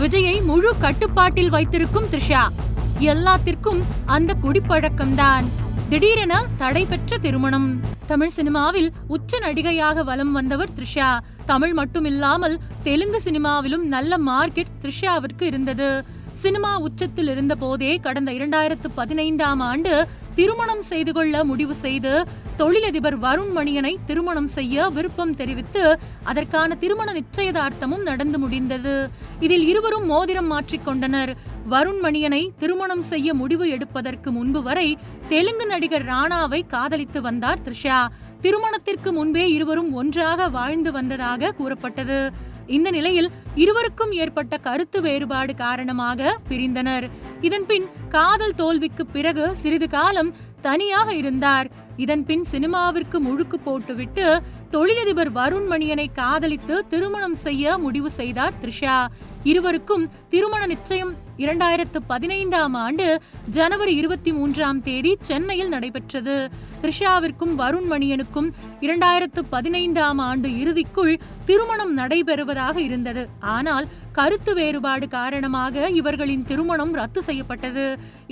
விஜயை முழு கட்டுப்பாட்டில் வைத்திருக்கும் த்ரிஷா. எல்லாத்திற்கும் அந்த குடிப்பழக்கம்தான். திடீரென தடைபெற்ற திருமணம். தமிழ் சினிமாவில் உச்ச நடிகையாக வலம் வந்தவர் த்ரிஷா. தமிழ் மட்டுமில்லாமல் தெலுங்கு சினிமாவிலும் நல்ல மார்க்கெட் த்ரிஷாவிற்கு இருந்தது. சினிமா உச்சத்தில் இருந்த போதே கடந்த 2015ஆம் ஆண்டு திருமணம் செய்து கொள்ள முடிவு செய்து தொழிலதிபர் வருண் மணியனை திருமணம் செய்ய விருப்பம் தெரிவித்து அதற்கான திருமண நிச்சயதார்த்தமும் நடந்து முடிந்தது. இதில் இருவரும் மோதிரம் மாற்றிக்கொண்டனர். வருண் மணியனை திருமணம் செய்ய முடிவு எடுப்பதற்கு முன்பு வரை தெலுங்கு நடிகர் ராணாவை காதலித்து வந்தார் த்ரிஷா. திருமணத்திற்கு முன்பே இருவரும் ஒன்றாக வாழ்ந்து வந்ததாக கூறப்பட்டது. இந்த நிலையில் இருவருக்கும் ஏற்பட்ட கருத்து வேறுபாடு காரணமாக பிரிந்தனர். இதன்பின் காதல் தோல்விக்கு பிறகு சிறிது காலம் தனியாக இருந்தார். இதன்பின் சினிமாவிற்கு முழுக்கு போட்டுவிட்டு தொழிலதிபர் வருண் மணியனை காதலித்து திருமணம் செய்ய முடிவு செய்தார் த்ரிஷா. இருவருக்கும் திருமண நிச்சயம் 2015ஆம் ஆண்டு ஜனவரி 23ஆம் தேதி சென்னையில் நடைபெற்றது. த்ரிஷாவிற்கும் வருண் மணியனுக்கும் 2015ஆம் ஆண்டு இறுதிக்குள் திருமணம் நடைபெறுவதாக இருந்தது. ஆனால் கருத்து வேறுபாடு காரணமாக இவர்களின் திருமணம் ரத்து செய்யப்பட்டது.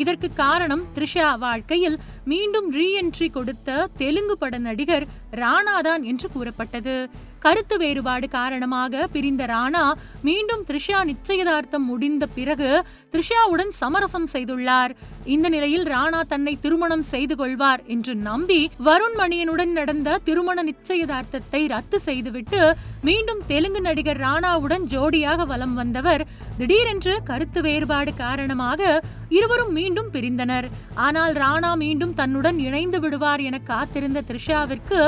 இதற்கு காரணம் த்ரிஷா வாழ்க்கையில் மீண்டும் ரீஎன்ட்ரி கொடுத்த தெலுங்கு பட நடிகர் ராணாதான் என்று கூறப்பட்டது. கருத்து வேறுபாடு காரணமாக பிரிந்த ராணா மீண்டும் த்ரிஷா நிச்சயதார்த்தம் முடிந்த பிறகு த்ரிஷாவுடன் சமரசம் செய்துள்ளார். இந்த நிலையில் ராணா தன்னை திருமணம் செய்து கொள்வார் என்று நம்பி வருண் மணியனுடன் நடந்த திருமண நிச்சயதார்த்தத்தை ரத்து செய்துவிட்டு மீண்டும் தெலுங்கு நடிகர் ராணாவுடன் ஜோடியாக வலம் வந்தவர் திடீரென்று கருத்து வேறுபாடு காரணமாக இருவரும் மீண்டும் பிரிந்தனர். ஆனால் ராணா மீண்டும் தன்னுடன் இணைந்து விடுவார் என காத்திருந்த த்ரிஷாவிற்கு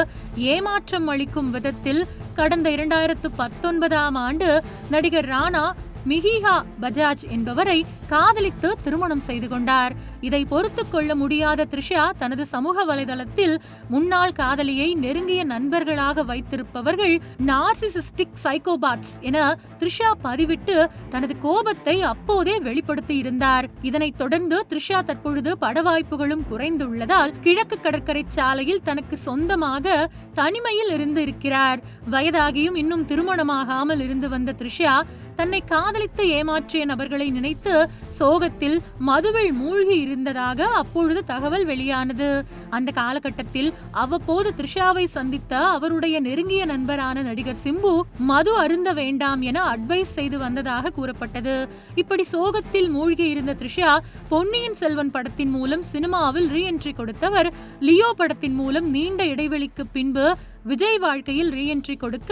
ஏமாற்றம் அளிக்கும் விதத்தில் கடந்த 2019ஆம் ஆண்டு நடிகர் ராணா மிஹிஹா பஜாஜ் என்பவரை காதலித்து திருமணம் செய்து கொண்டார். இதை பொறுத்து கொள்ள முடியாத த்ரிஷா தனது சமூக வலைதளத்தில் முன்னாள் காதலியை நெருங்கிய நண்பர்களாக வைத்திருப்பவர்கள் நார்சிசிஸ்டிக் சைக்கோபாத்ஸ் என த்ரிஷா பதிவிட்டு தனது கோபத்தை அப்போதே வெளிப்படுத்தி இருந்தார். இதனைத் தொடர்ந்து த்ரிஷா தற்பொழுது பட வாய்ப்புகளும் குறைந்துள்ளதால் கிழக்கு கடற்கரை சாலையில் தனக்கு சொந்தமாக தனிமையில் இருந்து இருக்கிறார். வயதாகியும் இன்னும் திருமணமாகாமல் இருந்து வந்த த்ரிஷா தன்னை காதலித்து ஏமாற்றிய நபர்களை நினைத்து சோகத்தில் மதுவில் மூழ்கி இருந்ததாக அப்பொழுது தகவல் வெளியானது. அந்த காலகட்டத்தில் அவ்வப்போது த்ரிஷாவை சந்தித்த அவருடைய நெருங்கிய நண்பரான நடிகர் சிம்பு மது அருந்த வேண்டாம் என அட்வைஸ் செய்து வந்ததாக கூறப்பட்டது. இப்படி சோகத்தில் மூழ்கி இருந்த த்ரிஷா பொன்னியின் செல்வன் படத்தின் மூலம் சினிமாவில் ரீஎன்ட்ரி கொடுத்தவர். லியோ படத்தின் மூலம் நீண்ட இடைவெளிக்கு பின்பு விஜய் வாழ்க்கையில் ரீஎன்ட்ரி கொடுக்க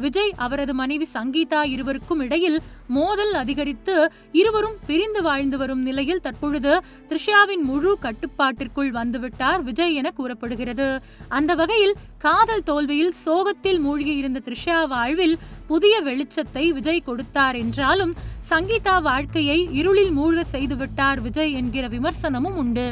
விஜய் அவரது மனைவி சங்கீதா இருவருக்கும் இடையில் மோதல் அதிகரித்து இருவரும் பிரிந்து வாழ்ந்து வரும் நிலையில் தற்பொழுது த்ரிஷாவின் முழு கட்டுப்பாட்டிற்குள் வந்துவிட்டார் விஜய் என கூறப்படுகிறது. அந்த வகையில் காதல் தோல்வியில் சோகத்தில் மூழ்கி இருந்த த்ரிஷா வாழ்வில் புதிய வெளிச்சத்தை விஜய் கொடுத்தார் என்றாலும் சங்கீதா வாழ்க்கையை இருளில் மூழ்க செய்துவிட்டார் விஜய் என்கிற விமர்சனமும் உண்டு.